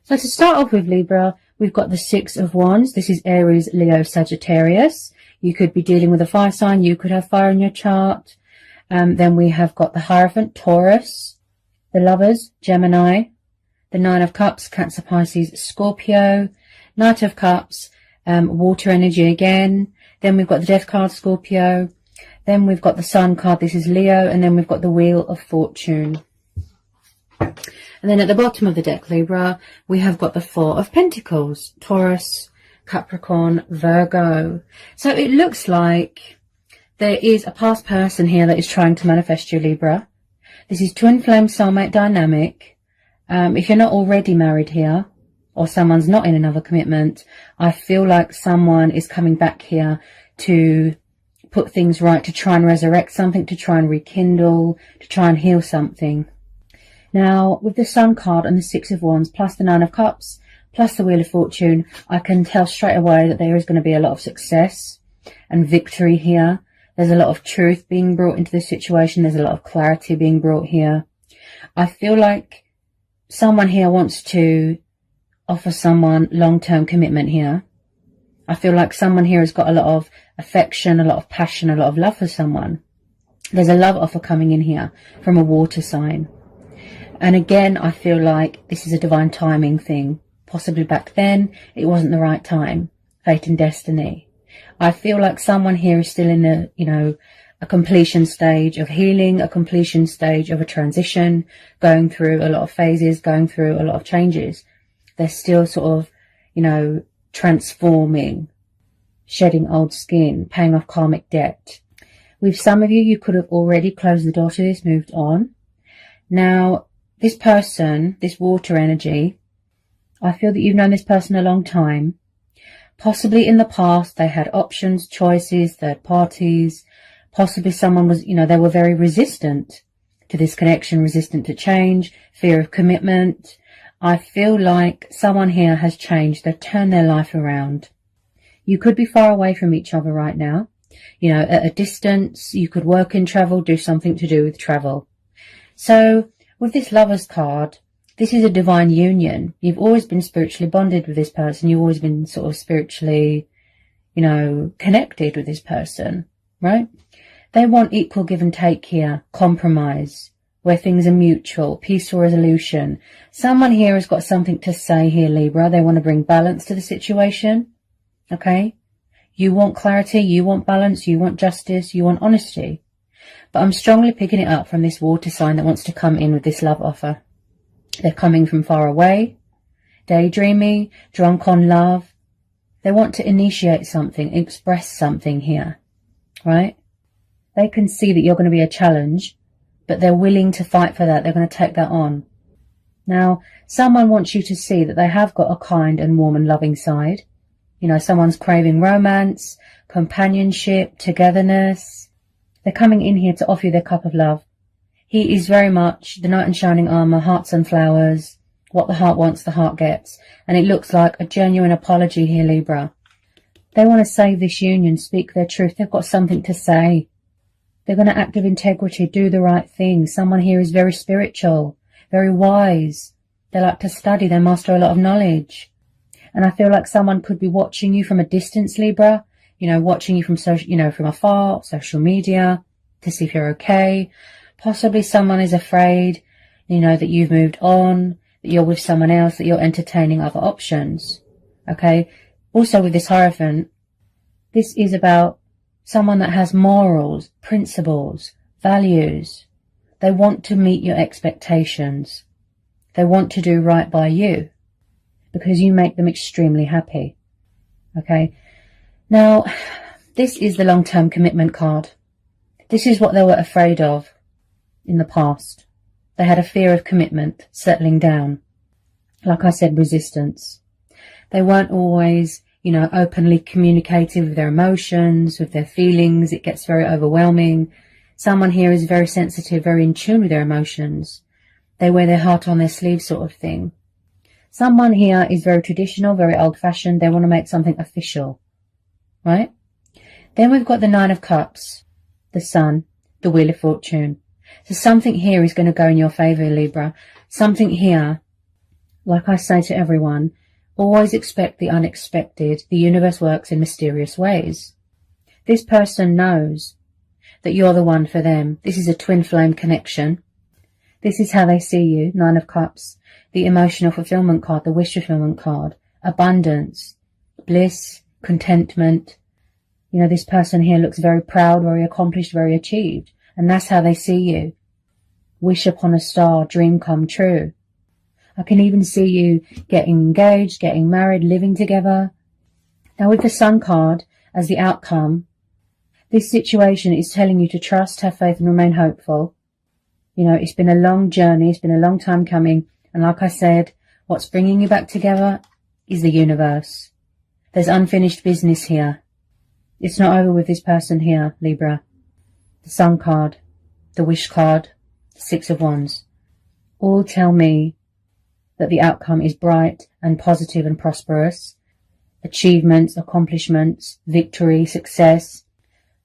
So to start off with, Libra, we've got the Six of Wands. This is Aries, Leo, Sagittarius. You could be dealing with a fire sign. You could have fire in your chart. Then we have got the Hierophant, Taurus, the Lovers, Gemini, the Nine of Cups, Cancer, Pisces, Scorpio, Knight of Cups, water energy again. Then we've got the Death card, Scorpio. Then we've got the Sun card. This is Leo. And then we've got the Wheel of Fortune. And then at the bottom of the deck, Libra, we have got the Four of Pentacles, Taurus, Capricorn, Virgo. So it looks like there is a past person here that is trying to manifest you, Libra. This is twin flame soulmate dynamic. If you're not already married here, or someone's not in another commitment, I feel like someone is coming back here to put things right, to try and resurrect something, to try and rekindle, to try and heal something. Now, with the Sun card and the Six of Wands, plus the Nine of Cups, plus the Wheel of Fortune, I can tell straight away that there is going to be a lot of success and victory here. There's a lot of truth being brought into the situation. There's a lot of clarity being brought here. I feel like someone here wants to offer someone long-term commitment here. I feel like someone here has got a lot of affection, a lot of passion, a lot of love for someone. There's a love offer coming in here from a water sign. And again, I feel like this is a divine timing thing. Possibly back then, it wasn't the right time. Fate and destiny. I feel like someone here is still in a completion stage of healing, a completion stage of a transition, going through a lot of phases, going through a lot of changes. They're still sort of, transforming, shedding old skin, paying off karmic debt. With some of you, you could have already closed the door to this, moved on. Now, this person, this water energy, I feel that you've known this person a long time. Possibly in the past, they had options, choices, third parties. Possibly someone was, they were very resistant to this connection, resistant to change, fear of commitment. I feel like someone here has changed. They've turned their life around. You could be far away from each other right now. At a distance, you could work and travel, do something to do with travel. So with this Lovers card, this is a divine union. You've always been spiritually bonded with this person. You've always been sort of spiritually, connected with this person, right? They want equal give and take here, compromise, where things are mutual, peaceful resolution. Someone here has got something to say here, Libra. They want to bring balance to the situation, okay? You want clarity, you want balance, you want justice, you want honesty. But I'm strongly picking it up from this water sign that wants to come in with this love offer. They're coming from far away, daydreaming, drunk on love. They want to initiate something, express something here, right? They can see that you're going to be a challenge, but they're willing to fight for that. They're going to take that on. Now, someone wants you to see that they have got a kind and warm and loving side. Someone's craving romance, companionship, togetherness. They're coming in here to offer you their cup of love. He is very much the knight in shining armour, hearts and flowers. What the heart wants, the heart gets. And it looks like a genuine apology here, Libra. They want to save this union, speak their truth. They've got something to say. They're going to act with integrity, do the right thing. Someone here is very spiritual, very wise. They like to study. They master a lot of knowledge. And I feel like someone could be watching you from a distance, Libra. Watching you from from afar, social media, to see if you're okay. Possibly someone is afraid, that you've moved on, that you're with someone else, that you're entertaining other options. Okay. Also with this Hierophant, this is about someone that has morals, principles, values. They want to meet your expectations. They want to do right by you because you make them extremely happy. Okay. Now, this is the long-term commitment card. This is what they were afraid of in the past. They had a fear of commitment, settling down. Like I said, resistance. They weren't always, openly communicative with their emotions, with their feelings. It gets very overwhelming. Someone here is very sensitive, very in tune with their emotions. They wear their heart on their sleeve sort of thing. Someone here is very traditional, very old-fashioned. They want to make something official, right? Then we've got the Nine of Cups, the Sun, the Wheel of Fortune. So something here is going to go in your favour, Libra. Something here Like I say to everyone, always expect the unexpected. The universe works in mysterious ways. This person knows that you're the one for them. This is a twin flame connection. This is how they see you. 9 of Cups, the emotional fulfillment card, the wish fulfillment card, abundance, bliss, contentment. You know, this person here looks very proud, very accomplished, very achieved. And that's how they see you. Wish upon a star, dream come true. I can even see you getting engaged, getting married, living together. Now with the Sun card as the outcome, this situation is telling you to trust, have faith and remain hopeful. You know, it's been a long journey. It's been a long time coming. And like I said, what's bringing you back together is the universe. There's unfinished business here. It's not over with this person here, Libra. The Sun card, the Wish card, the 6 of Wands, all tell me that the outcome is bright and positive and prosperous. Achievements, accomplishments, victory, success,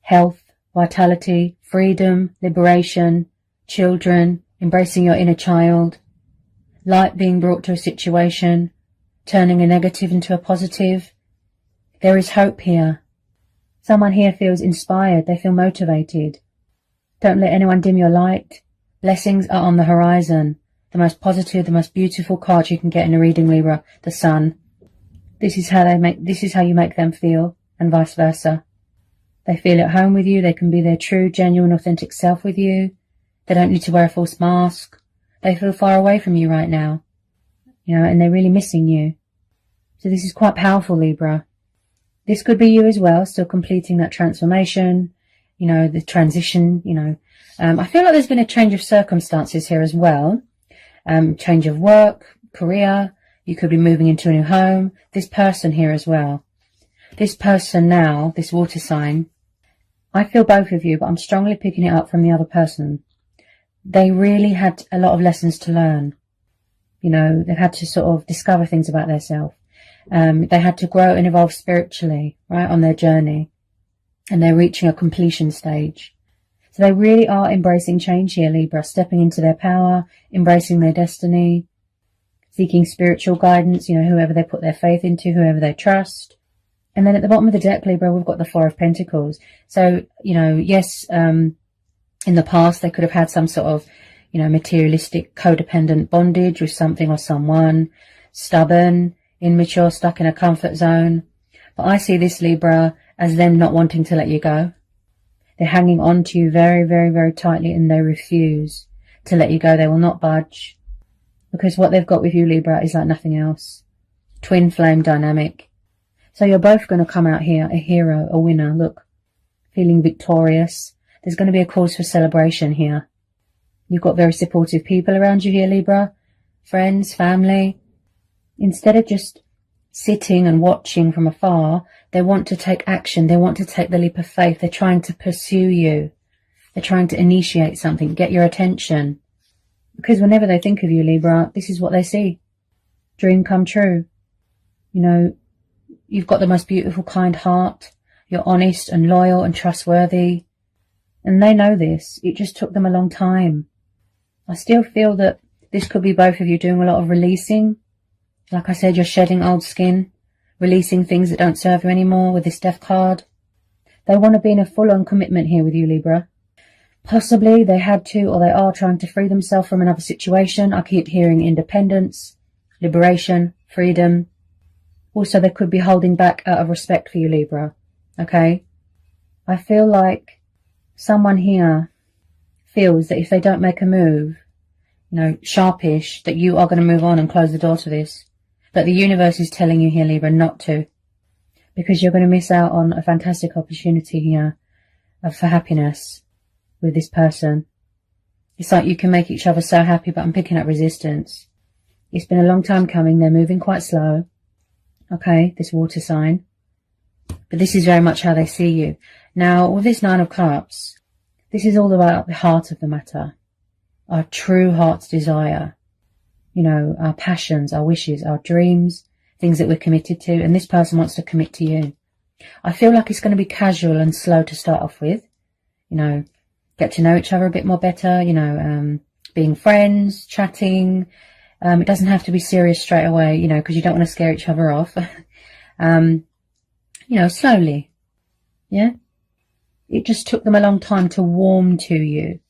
health, vitality, freedom, liberation, children, embracing your inner child, light being brought to a situation, turning a negative into a positive. There is hope here. Someone here feels inspired. They feel motivated. Don't let anyone dim your light. Blessings are on the horizon. The most positive, the most beautiful card you can get in a reading, Libra, the Sun. This is how you make them feel, and vice versa. They feel at home with you. They can be their true, genuine, authentic self with you. They don't need to wear a false mask. They feel far away from you right now, you know, and they're really missing you. So this is quite powerful, Libra. This could be you as well, still completing that transformation, you know, the transition, you know. I feel like there's been a change of circumstances here as well. Change of work, career. You could be moving into a new home. This person here as well. This person now, this water sign, I feel both of you, but I'm strongly picking it up from the other person. They really had a lot of lessons to learn. You know, they've had to sort of discover things about themselves. They had to grow and evolve spiritually, right, on their journey. And they're reaching a completion stage. So they really are embracing change here, Libra, stepping into their power, embracing their destiny, seeking spiritual guidance, you know, whoever they put their faith into, whoever they trust. And then at the bottom of the deck, Libra, we've got the 4 of Pentacles. So, you know, yes, in the past, they could have had some sort of, you know, materialistic codependent bondage with something or someone, stubborn, immature, stuck in a comfort zone. But I see this, Libra, as them not wanting to let you go. They're hanging on to you very, very, very tightly, and they refuse to let you go. They will not budge, because what they've got with you, Libra, is like nothing else. Twin flame dynamic. So you're both going to come out here a hero, a winner. Look, feeling victorious. There's going to be a cause for celebration here. You've got very supportive people around you here, Libra. Friends, family. Instead of just sitting and watching from afar, they want to take action. They want to take the leap of faith. They're trying to pursue you. They're trying to initiate something, get your attention. Because whenever they think of you, Libra, this is what they see. Dream come true. You know, you've got the most beautiful, kind heart. You're honest and loyal and trustworthy. And they know this. It just took them a long time. I still feel that this could be both of you doing a lot of releasing. Like I said, you're shedding old skin, releasing things that don't serve you anymore with this Death card. They want to be in a full-on commitment here with you, Libra. Possibly they had to, or they are trying to free themselves from another situation. I keep hearing independence, liberation, freedom. Also, they could be holding back out of respect for you, Libra. Okay? I feel like someone here feels that if they don't make a move, you know, sharpish, that you are going to move on and close the door to this. But the universe is telling you here, Libra, not to. Because you're going to miss out on a fantastic opportunity here for happiness with this person. It's like you can make each other so happy, but I'm picking up resistance. It's been a long time coming. They're moving quite slow. Okay, this water sign. But this is very much how they see you. Now, with this 9 of Cups, this is all about the heart of the matter. Our true heart's desire. You know, our passions, our wishes, our dreams, things that we're committed to. And this person wants to commit to you. I feel like it's going to be casual and slow to start off with. You know, get to know each other a bit more better. You know, being friends, chatting, It doesn't have to be serious straight away, you know, because you don't want to scare each other off. You know, slowly. Yeah. It just took them a long time to warm to you.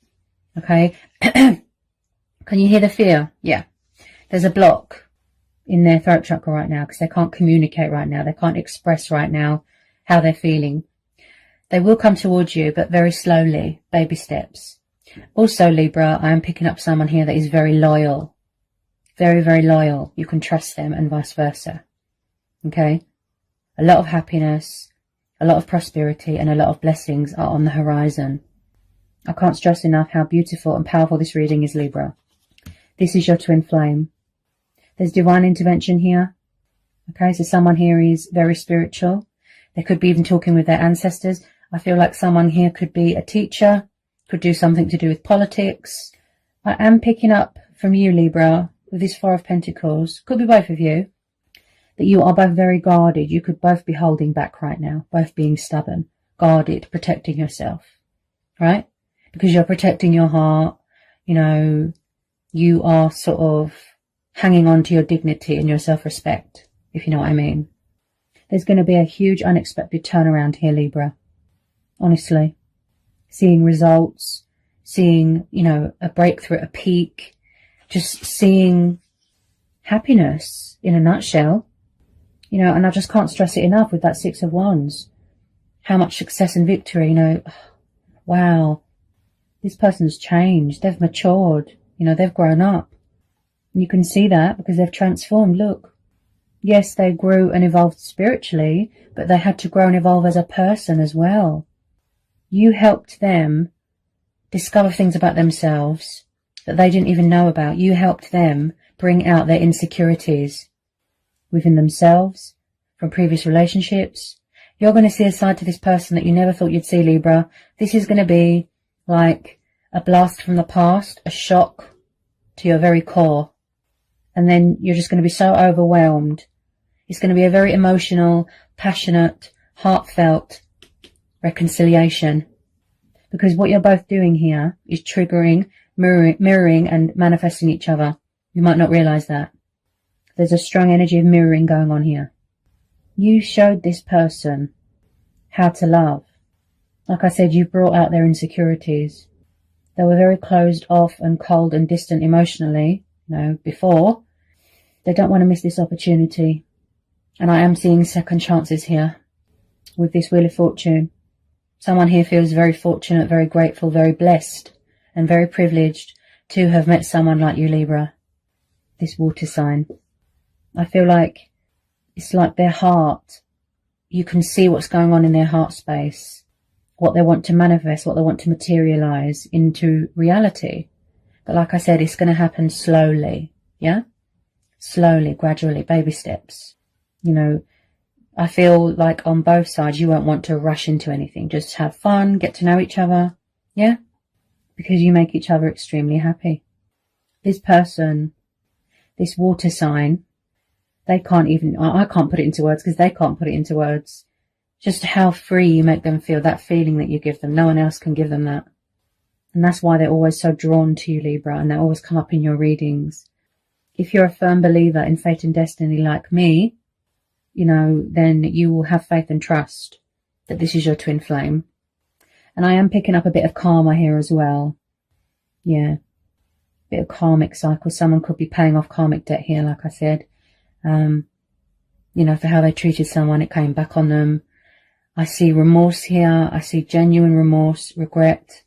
Okay. Can you hear the fear? Yeah. There's a block in their throat chakra right now because they can't communicate right now. They can't express right now how they're feeling. They will come towards you, but very slowly, baby steps. Also, Libra, I am picking up someone here that is very loyal. Very, very loyal. You can trust them and vice versa. Okay? A lot of happiness, a lot of prosperity, and a lot of blessings are on the horizon. I can't stress enough how beautiful and powerful this reading is, Libra. This is your twin flame. There's divine intervention here. Okay, so someone here is very spiritual. They could be even talking with their ancestors. I feel like someone here could be a teacher, could do something to do with politics. I am picking up from you, Libra, with this Four of Pentacles, could be both of you, that you are both very guarded. You could both be holding back right now, both being stubborn, guarded, protecting yourself, right? Because you're protecting your heart, you know, you are sort of hanging on to your dignity and your self-respect, if you know what I mean. There's going to be a huge unexpected turnaround here, Libra. Honestly. Seeing results, seeing, you know, a breakthrough, a peak, just seeing happiness in a nutshell. You know, and I just can't stress it enough with that Six of Wands. How much success and victory, you know. Wow. This person's changed. They've matured. You know, they've grown up. And you can see that because they've transformed. Look. Yes, they grew and evolved spiritually, but they had to grow and evolve as a person as well. You helped them discover things about themselves that they didn't even know about. You helped them bring out their insecurities within themselves, from previous relationships. You're going to see a side to this person that you never thought you'd see, Libra. This is going to be like a blast from the past, a shock to your very core. And then you're just going to be so overwhelmed. It's going to be a very emotional, passionate, heartfelt reconciliation. Because what you're both doing here is triggering, mirroring and manifesting each other. You might not realize that. There's a strong energy of mirroring going on here. You showed this person how to love. Like I said, you brought out their insecurities. They were very closed off and cold and distant emotionally, you know, before. They don't want to miss this opportunity. And I am seeing second chances here with this Wheel of Fortune. Someone here feels very fortunate, very grateful, very blessed and very privileged to have met someone like you, Libra. This water sign. I feel like it's like their heart. You can see what's going on in their heart space, what they want to manifest, what they want to materialize into reality. But like I said, it's going to happen slowly. Yeah? Slowly, gradually, baby steps. You know, I feel like on both sides, you won't want to rush into anything. Just have fun, get to know each other. Yeah? Because you make each other extremely happy. This person, this water sign, they can't even, I can't put it into words because they can't put it into words. Just how free you make them feel, that feeling that you give them. No one else can give them that. And that's why they're always so drawn to you, Libra, and they always come up in your readings. If you're a firm believer in fate and destiny like me, you know, then you will have faith and trust that this is your twin flame. And I am picking up a bit of karma here as well. Yeah. Bit of karmic cycle. Someone could be paying off karmic debt here, like I said. You know, for how they treated someone, it came back on them. I see remorse here. I see genuine remorse, regret.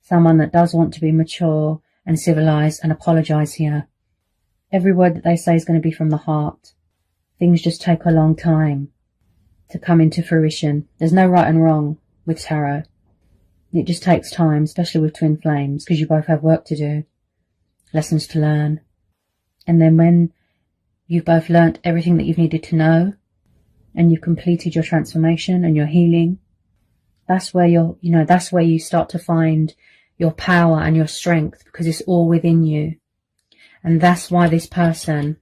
Someone that does want to be mature and civilized and apologize here. Every word that they say is going to be from the heart. Things just take a long time to come into fruition. There's no right and wrong with tarot. It just takes time, especially with twin flames, because you both have work to do, lessons to learn. And then when you've both learnt everything that you've needed to know, and you've completed your transformation and your healing, that's where that's where you start to find your power and your strength, because it's all within you. And that's why this person,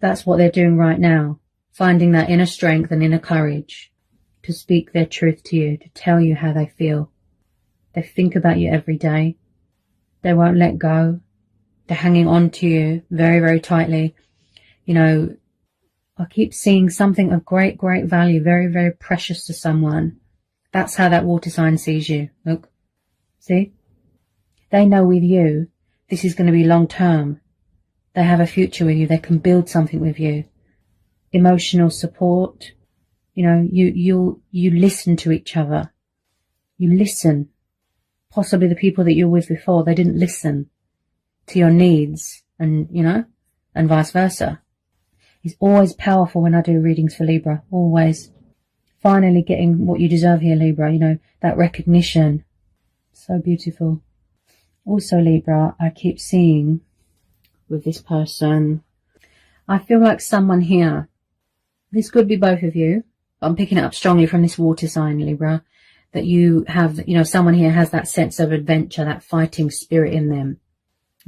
that's what they're doing right now, finding that inner strength and inner courage to speak their truth to you, to tell you how they feel. They think about you every day. They won't let go. They're hanging on to you very, very tightly. You know, I keep seeing something of great, great value, very, very precious to someone. That's how that water sign sees you. Look, see? They know with you, this is going to be long term. They have a future with you. They can build something with you. Emotional support. You know, you listen to each other. You listen. Possibly the people that you're with before, they didn't listen to your needs, and, you know, and vice versa. It's always powerful when I do readings for Libra. Always. Finally getting what you deserve here, Libra. You know, that recognition. So beautiful. Also, Libra, I keep seeing with this person, I feel like someone here, this could be both of you, but I'm picking it up strongly from this water sign, Libra, that you have, you know, someone here has that sense of adventure, that fighting spirit in them.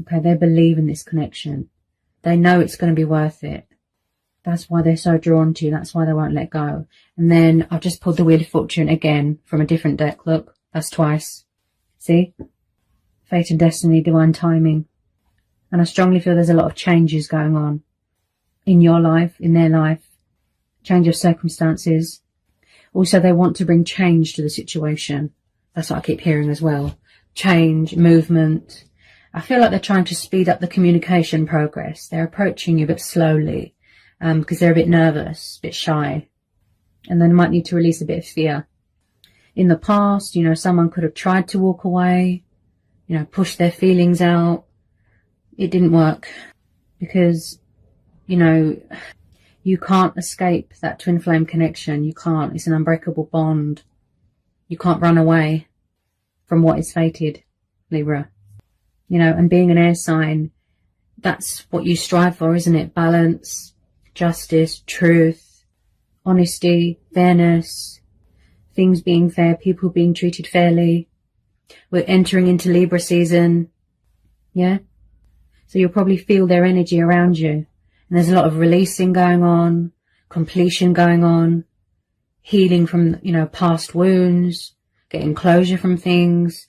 Okay, they believe in this connection. They know it's going to be worth it. That's why they're so drawn to you. That's why they won't let go. And then I've just pulled the Wheel of Fortune again from a different deck. Look, that's twice. See? Fate and destiny, divine timing. And I strongly feel there's a lot of changes going on in your life, in their life. Change of circumstances. Also, they want to bring change to the situation. That's what I keep hearing as well. Change, movement. I feel like they're trying to speed up the communication progress. They're approaching you, but slowly. Because they're a bit nervous, a bit shy. And they might need to release a bit of fear. In the past, you know, someone could have tried to walk away, you know, push their feelings out. It didn't work. Because, you know, you can't escape that twin flame connection. You can't. It's an unbreakable bond. You can't run away from what is fated, Libra. You know, and being an air sign, that's what you strive for, isn't it? Balance, justice, truth, honesty, fairness, things being fair, people being treated fairly. We're entering into Libra season. Yeah? So you'll probably feel their energy around you. And there's a lot of releasing going on, completion going on, healing from, you know, past wounds, getting closure from things,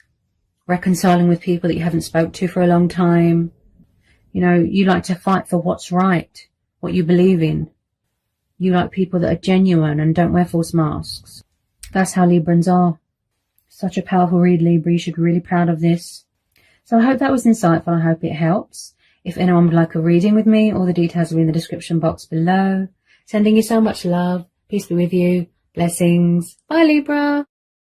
reconciling with people that you haven't spoke to for a long time. You know, you like to fight for what's right, what you believe in. You like people that are genuine and don't wear false masks. That's how Librans are. Such a powerful read, Libra. You should be really proud of this. So I hope that was insightful. I hope it helps. If anyone would like a reading with me, all the details are in the description box below. Sending you so much love. Peace be with you. Blessings. Bye, Libra.